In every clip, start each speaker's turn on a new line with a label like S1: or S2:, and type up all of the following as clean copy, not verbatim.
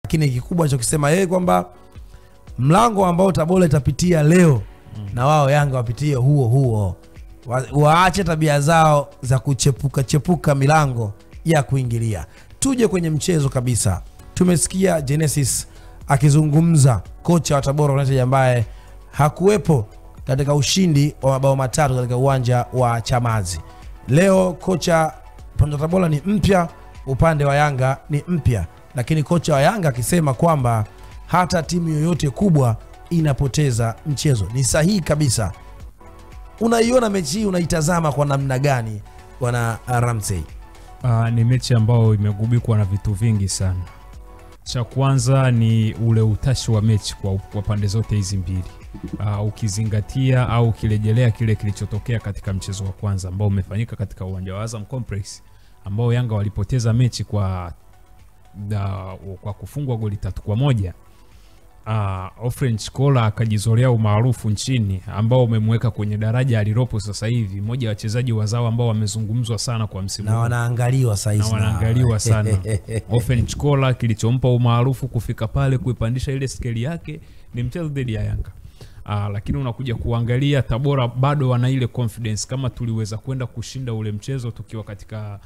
S1: Lakini kikubwa alichokisema yeye kwamba mlango ambao Tabora itapitia leo na wao Yanga wapitie huo. Waache tabia zao za kuchepuka milango ya kuingilia. Tuje kwenye mchezo kabisa. Tumesikia Genesis akizungumza, kocha wa Tabora United ambaye hakuwepo katika ushindi wa mabao matatu katika uwanja wa Chamazi. Leo kocha upande wa Tabora ni mpya, upande wa Yanga ni mpya, lakini kocha wa Yanga akisema kwamba hata timu yoyote kubwa inapoteza mchezo. Ni sahihi kabisa. Unaiona mechi hii, unaitazama kwa namna gani bwana Ramsey?
S2: Ni mechi ambayo imegubikwa na vitu vingi sana. Cha kwanza ni ule utashi wa mechi kwa pande zote hizi mbili. Ukizingatia au ukirejelea kile kilichotokea katika mchezo wa kwanza ambao umefanyika katika uwanja wa Azam Complex, ambao Yanga walipoteza mechi kwa kufungwa goli 3-1. Offense Kola akajizolea umaarufu nchini ambao umemweka kwenye daraja alilopo sasa hivi, mmoja wa wachezaji wazao ambao wamezungumzwa sana kwa msimu
S1: na wanaangaliwa
S2: sana. Offense Kola kilichompa umaarufu kufika pale kuipandisha ile skeli yake ni mchezo dhidi ya Yanga. Lakini unakuja kuangalia Tabora bado wana ile confidence kama tuliweza kwenda kushinda ule mchezo tukiwa katika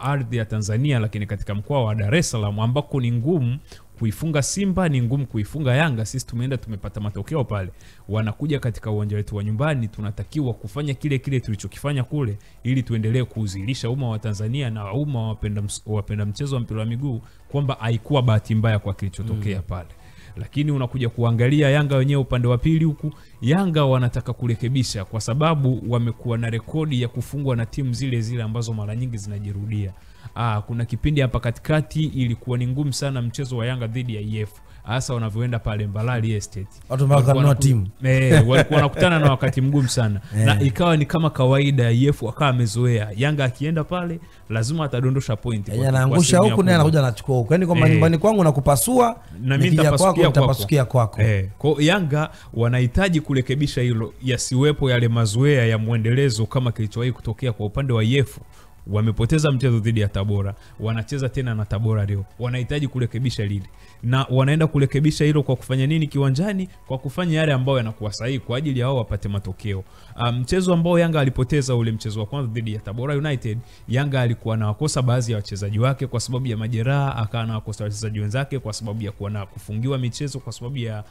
S2: ardhi ya Tanzania, lakini katika mkoa wa Dar es Salaam ambako ni ngumu kuifunga Simba, ni ngumu kuifunga Yanga. Sisi tumeenda tumepata matokeo pale. Wanakuja katika uwanja wetu wa nyumbani, tunatakiwa kufanya kile tulichokifanya kule ili tuendelee kuuzilisha umma wa Tanzania na umma wapenda mchezo wa mpira wa miguu kwamba haikuwa bahati mbaya kwa kilichotokea pale. Lakini unakuja kuangalia Yanga wenyewe upande wa pili huku, Yanga wanataka kurekebisha kwa sababu wamekuwa na rekodi ya kufungwa na timu zile ambazo mara nyingi zinajirudia. Kuna kipindi hapa katikati ilikuwa ni ngumu sana mchezo wa Yanga dhidi ya EF, hasa wanavyoenda pale Mbalali Estate.
S1: Watu mpaka timu.
S2: Walikuwa wanakutana na wakati mgumu sana. Na ikawa ni kama kawaida, EF akawa amezoea Yanga akienda pale lazima atadondosha point.
S1: Anaangusha huku naye anakuja anachukua huko. Yaani kwamba nyumbani kwangu nakupasua
S2: na mimi nitapasukia
S1: kwako.
S2: Kwa Yanga wanahitaji kurekebisha hilo, yasiwepo yale mazoea ya muendelezo kama kilichowahi kutokea kwa upande wa EF. Wamepoteza mchezo dhidi ya Tabora, wanacheza tena na Tabora leo. Wanahitaji kurekebisha lile. Na wanaenda kurekebisha hilo kwa kufanya nini kiwanjani? Kwa kufanya yale ambayo yanakuwa sahihi kwa ajili ya wao wapate matokeo. Mchezo ambao Yanga alipoteza ule mchezo wa kwanza dhidi ya Tabora United, Yanga alikuwa na wakosa baadhi ya wachezaji wake kwa sababu ya majeraha, akawa na wakosa wachezaji wenzake kwa sababu ya kuwa na kufungiwa michezo, kwa sababu ya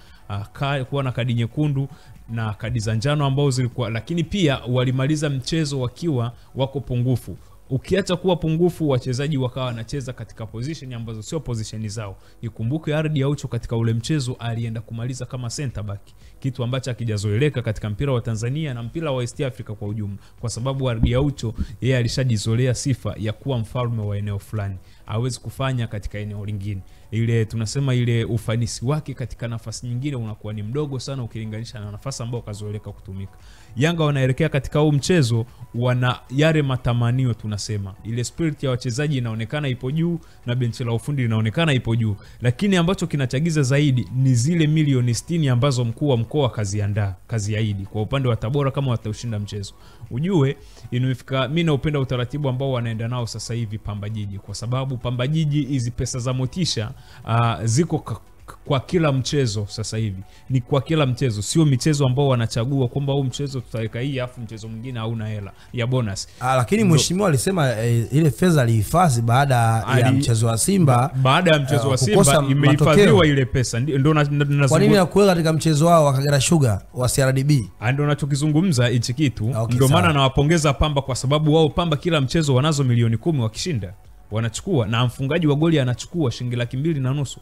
S2: kuwa na kadi nyekundu na kadi za njano ambao zilikuwa, lakini pia walimaliza mchezo wakiwa wako pungufu. Ukiacha kuwa pungufu, wachezaji wakawa wanacheza katika position ambazo sio position zao. Ikumbuke Ardi Aucho katika ule mchezo alienda kumaliza kama center back, kitu ambacho hakijazoeleka katika mpira wa Tanzania na mpira wa East Africa kwa ujumla, kwa sababu Ardi Aucho yeye alishajizolea sifa ya kuwa mfalme wa eneo fulani, hawezi kufanya katika eneo lingine. Ile tunasema ile ufanisi wake katika nafasi nyingine unakuwa ni mdogo sana ukilinganisha na nafasi ambayo kazoeleka kutumika. Yanga wanaelekea katika huu mchezo, wana yale matamanio, tunasema ile spirit ya wachezaji inaonekana ipo juu na benchi la ufundi linaonekana ipo juu, lakini ambacho kinachagiza zaidi ni zile milioni 60 ambazo mkuu wa mkoa kaziahidi kwa upande wa Tabora kama wataushinda mchezo. Ujue inafika, mimi naupenda utaratibu ambao wanaenda nao sasa hivi Pamba Jiji, kwa sababu Pamba Jiji hizi pesa za motisha ziko kwa kila mchezo sasa hivi. Ni kwa kila mchezo, sio michezo ambao wanachagua kwamba huu mchezo tutaweka hii afu mchezo mwingine hauna hela ya bonus.
S1: Lakini mheshimiwa alisema ile fedha alihifadhi baada ya mchezo wa Simba.
S2: Baada ya mchezo wa Simba imehifadhiwa ile pesa. Ndio
S1: kwa nini hakuweka katika mchezo wao wa Kagera Sugar wa CRDB?
S2: Ndio ninachokizungumza hichi kitu. Ndio maana nawapongeza Pamba kwa sababu wao Pamba kila mchezo wanazo milioni 10 wakishinda. Wanachukua na mfungaji wa goli anachukua shilingi 250,000.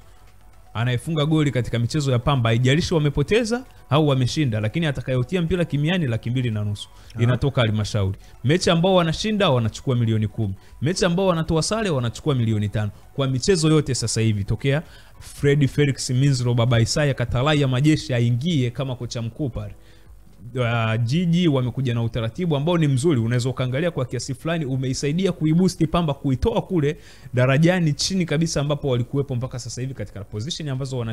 S2: Anayefunga goli katika michezo ya Pamba, haijalishi wamepoteza au wameshinda, lakini atakayotia mpira kimiani 250,000 inatoka halmashauri. Mechi ambao wanashinda wanachukua milioni 10. Mechi ambao wanatoa sare wanachukua milioni 5. Kwa michezo yote sasa hivi tokea Fred Felix Minzro Baba Isaya Katalai ya Majeshi aingie kama kocha mkuu pale, Jiji wamekuja na utaratibu ambao ni mzuri, unaweza kaangalia kwa kiasi fulani umeisaidia kuiboost Pamba, kuitoa kule darajani chini kabisa ambapo walikuwepo mpaka sasa hivi katika position ambazo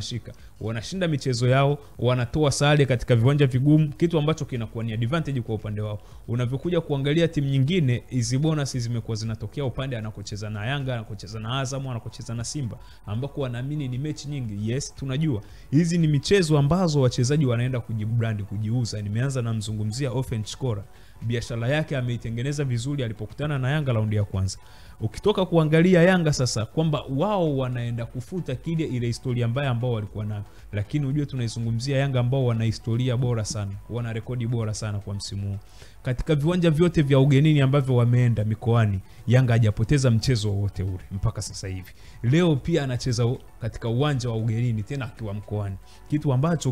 S2: wanashinda michezo yao, wanatoa sare katika viwanja vigumu, kitu ambacho kinakuwa ni advantage kwa upande wao. Unavyokuja kuangalia timu nyingine, hizi bonus zimekuwa zinatokea upande anakocheza na Yanga, anakocheza na Azam, anakocheza na Simba, ambako wanaamini ni mechi nyingi. Yes, tunajua hizi ni michezo ambazo wachezaji wanaenda kujibrand, kujiuza. Nimeanza na mzungumzia offense scorer, biashara yake ameitengeneza vizuri alipokutana na Yanga raundi ya kwanza. Ukitoka kuangalia Yanga sasa kwamba wao wanaenda kufuta ile historia mbaya ambao walikuwa nayo, lakini unajua tunaizungumzia Yanga ambao wana historia bora sana, wana rekodi bora sana kwa msimu huu. Katika viwanja vyote vya ugenini ambavyo wameenda mikoani, Yanga hajapoteza mchezo wote ule mpaka sasa hivi. Leo pia anacheza katika uwanja wa ugenini tena akiwa mkoani, kitu ambacho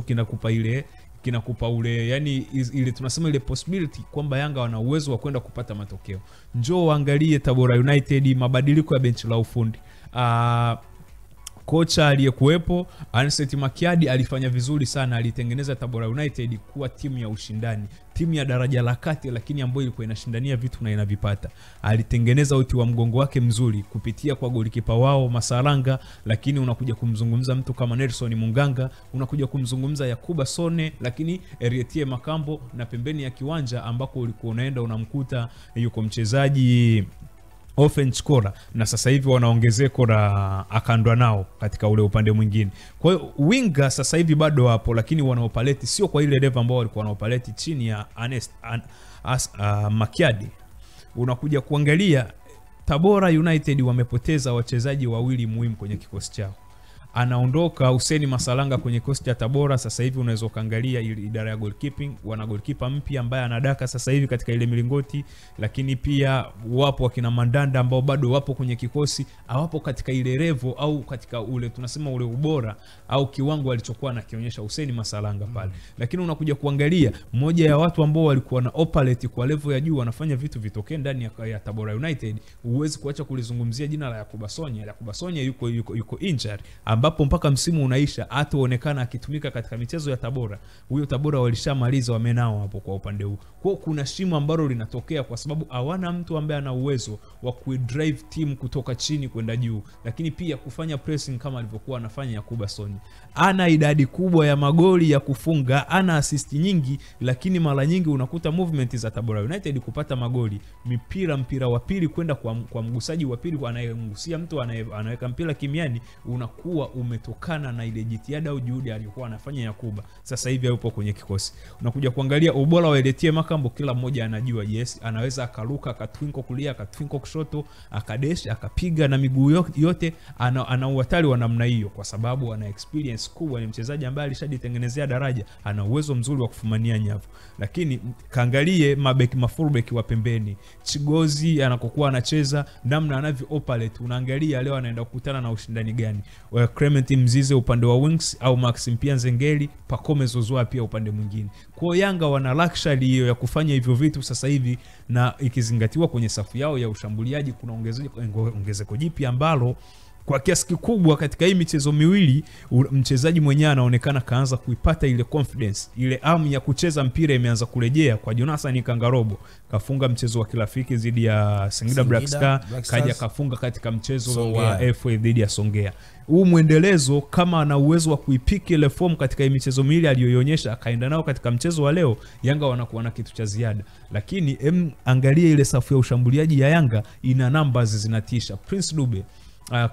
S2: kinakupa ule yani ile tunasema ile possibility kwamba Yanga wana uwezo wa kwenda kupata matokeo. Njoo angalie Tabora United, mabadiliko ya benchi la ufundi. Kocha aliyekuepo Anset Makiadi alifanya vizuri sana, alitengeneza Tabora United kuwa timu ya ushindani, timu ya daraja la kati, lakini ambayo ilikuwa inashindania vitu na inavipata. Alitengeneza uti wa mgongo wake mzuri kupitia kwa golikipa wao Masaranga, lakini unakuja kumzungumza mtu kama Nelson Munganga, unakuja kumzungumza Yakuba Sone, lakini Erietie Makambo, na pembeni ya kiwanja ambako ulikuwa unaenda unamkuta yuko mchezaji offense scorer, na sasa hivi wanaongezeko la akandwa nao katika ule upande mwingine. Kwa hiyo winga sasa hivi bado wapo, lakini wanaopaleti sio kwa ile level ambao walikuwa wanaopaleti chini ya Makiadi. Unakuja kuangalia Tabora United wamepoteza wachezaji wawili muhimu kwenye kikosi chao. Anaondoka Hussein Masalanga kwenye kikosi cha Tabora. Sasa hivi unaweza kaangalia idara ya goalkeeping, wana goalkeeper mpya ambaye anadaka sasa hivi katika ile milingoti, lakini pia wapo wakina Mandanda ambao bado wapo kwenye kikosi, hawapo katika ile level au katika ule tunasema ule ubora au kiwango alichokuwa anakionyesha Hussein Masalanga pale. Lakini unakuja kuangalia moja ya watu ambao walikuwa na operate kwa level ya juu, wanafanya vitu vitokee ndani ya Tabora United, huwezi kuacha kulizungumzia jina la Yakuba Sonya. Yakuba Sonya yuko injured, ambapo mpaka msimu unaisha hataonekana akitumika katika michezo ya Tabora. Huyo Tabora walishamaliza, wamenao hapo kwa upande huu. Kwa kuna shimo ambalo linatokea kwa sababu hawana mtu ambaye ana uwezo wa kuidrive team kutoka chini kwenda juu, lakini pia kufanya pressing kama alivyokuwa anafanya Yakuba Sonya. Ana idadi kubwa ya magoli ya kufunga, ana assist nyingi, lakini mara nyingi unakuta movement za Tabora United kupata magoli, mpira wa pili kwenda kwa mgusaji wa pili, anayemgusia mtu anaweka mpira kimiani, unakuwa umetokana na ile jitihada au juhudi aliyokuwa anafanya Yakuba. Sasa hivi yupo kwenye kikosi. Unakuja kuangalia ubora wa Erietie Makambo, kila mmoja anajua yes, anaweza akaruka, akatwinko kulia, akatwinko kushoto, akadesh, akapiga na miguu yote. Ana uhatari wa namna hiyo kwa sababu ana experience kubwa, ni mchezaji ambaye alishajitengenezea daraja, ana uwezo mzuri wa kufumania nyavu. Lakini kaangalie fullback wa pembeni, Chigozi anakokuwa anacheza, namna anavyo operate, unaangalia leo anaenda kukutana na ushindani gani. Clement Mzize upande wa wings au Maxim Pia Nzengeli, Pacome Zouzoua pia upande mwingine. Kwa Yanga wana luxury hiyo ya kufanya hivyo vitu sasa hivi, na ikizingatiwa kwenye safu yao ya ushambuliaji kuna ongezeko jipya ambalo kwa kiasi kikubwa katika hii michezo miwili mchezaji mwenyewe anaonekana kaanza kuipata ile confidence, ile amu ya kucheza mpira imeanza kurejea kwa Jonathan Kangarobo. Kafunga mchezo wa kirafiki dhidi ya Singida Black Star, kaja kafunga katika mchezo Songea wa FA dhidi ya Songea. Huu muendelezo kama ana uwezo wa kuipiki ile form katika hii michezo miwili aliyoionyesha, akaenda nao katika mchezo wa leo, Yanga wanakuwa na kitu cha ziada. Lakini angalia ile safu ya ushambuliaji ya Yanga, ina numbers zinatisha. Prince Dube,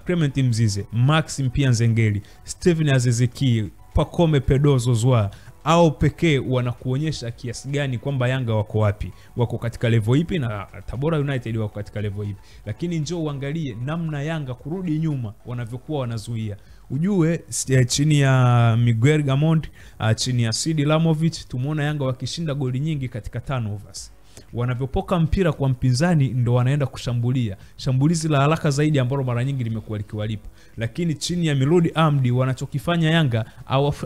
S2: Clement Mzize, Maxim Pia Nzengeli, Steven Aziziki, Pacome Pedro Zouzoua, au pekee wanakuonyesha kiasi gani kwamba Yanga wako wapi, wako katika level ipi, na Tabora United wako katika level ipi. Lakini njoo uangalie namna Yanga kurudi nyuma wanavyokuwa wanazuia. Ujue chini ya Miguel Gamond, chini ya Sidi Lamovic, tumeona Yanga wakishinda goli nyingi katika turnovers. Wanavyopoka mpira kwa mpinzani ndo wanaenda kushambulia, shambulizi la haraka zaidi ambalo mara nyingi limekuwa likiwalipa. Lakini chini ya Miludi Amdi wanachokifanya Yanga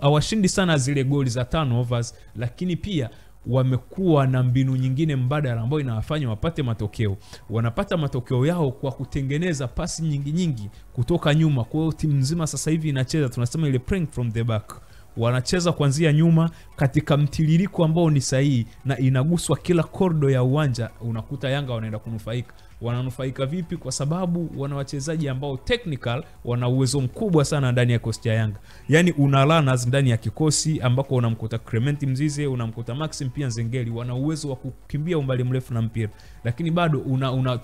S2: hawashindi sana zile goli za turnovers, lakini pia wamekuwa na mbinu nyingine mbadala ambayo inawafanya wapate matokeo. Wanapata matokeo yao kwa kutengeneza pasi nyingi kutoka nyuma. Kwa hiyo timu nzima sasa hivi inacheza tunasema ile playing from the back. wanacheza kuanzia nyuma katika mtiririko ambao ni sahihi na inaguswa kila kordo ya uwanja, unakuta Yanga wanaenda kunufaika. Wananufaika vipi? Kwa sababu wana wachezaji ambao technical wana uwezo mkubwa sana ndani ya kikosi cha Yanga. Yani una runners ndani ya kikosi ambako unamkuta Clement Mzize, unamkuta Maxim pia Nzengeli, wana uwezo wa kukimbia umbali mrefu na mpira. Lakini bado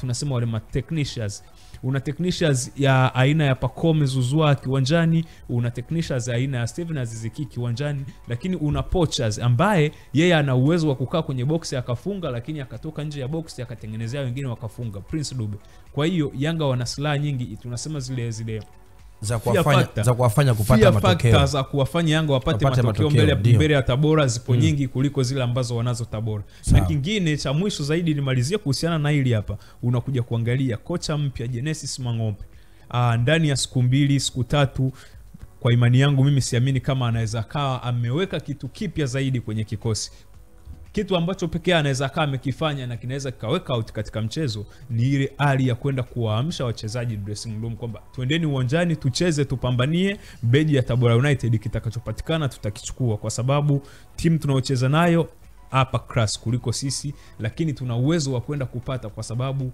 S2: tunasema wale technicians. Una technicians ya aina ya Pacome Zouzoua kiwanjani, una technicians ya aina ya Steven Aziz Ki kiwanjani, lakini una poachers ambaye yeye ana uwezo wa kukaa kwenye box akafunga, lakini akatoka nje ya box akatengenezea wengine wakafunga. Prince Dube. Kwa hiyo Yanga wana silaha nyingi, tunasema zile
S1: za kuwafanya kupata matokeo,
S2: za kuwafanya Yanga wapate matokeo mbele ya Tabora zipo nyingi kuliko zile ambazo wanazo Tabora. Na kingine cha mwisho zaidi nimalizie kuhusiana na hili hapa, unakuja kuangalia kocha mpya Genesis Mang'ombe. Ndani ya siku 2 siku 3, kwa imani yangu mimi siamini kama anaweza kawa ameweka kitu kipya zaidi kwenye kikosi. Kitu ambacho pekee anaweza kaa amekifanya na kinaweza kikaweka out katika mchezo ni ile hali ya kwenda kuwaamsha wachezaji dressing room kwamba twendeni uwanjani tucheze, tupambanie beji ya Tabora United, kitakachopatikana tutakichukua, kwa sababu timu tunaocheza nayo hapa class kuliko sisi, lakini tuna uwezo wa kwenda kupata, kwa sababu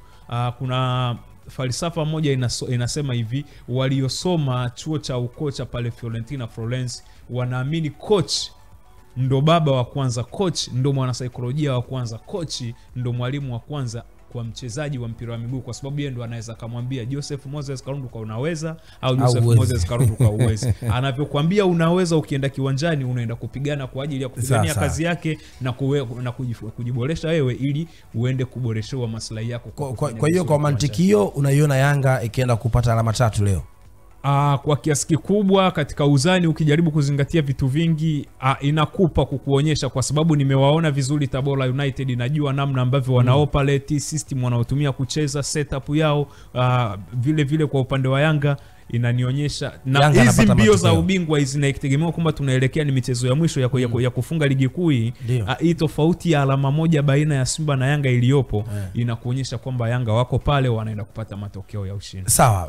S2: kuna falsafa moja inasema hivi, waliosoma chuo cha ukocha pale Fiorentina Florence wanaamini coach ndo baba wa kwanza, coach ndo mwana saikolojia wa kwanza, coach ndo mwalimu wa kwanza kwa mchezaji wa mpira wa miguu, kwa sababu yeye ndo anaweza kumwambia Joseph Moses Karunduka unaweza au Joseph Moses Karunduka uwezi. Anavyokuambia unaweza, ukienda kiwanjani unaenda kupigana kwa ajili ya kupigania kazi yake na kujiboresha wewe ili uende kuboreshewa maslahi yako.
S1: Kwa hiyo kwa mantiki hiyo unaiona Yanga ikienda kupata alama 3 leo?
S2: Kwa kiasi kikubwa katika uzani ukijaribu kuzingatia vitu vingi inakupa kukuonyesha, kwa sababu nimewaona vizuri Tabora United, najua namna ambavyo wanaoperate system wanaotumia kucheza setup yao, vile vile kwa upande wa Yanga inanionyesha, na hizi mbio za ubingwa hizi naitegemea kwamba tunaelekea ni michezo ya mwisho ya kufunga ligi kuu. Hii tofauti ya alama 1 baina ya Simba na Yanga iliyopo inakuonyesha kwamba Yanga wako pale wanaenda kupata matokeo ya ushindi.
S1: Sawa.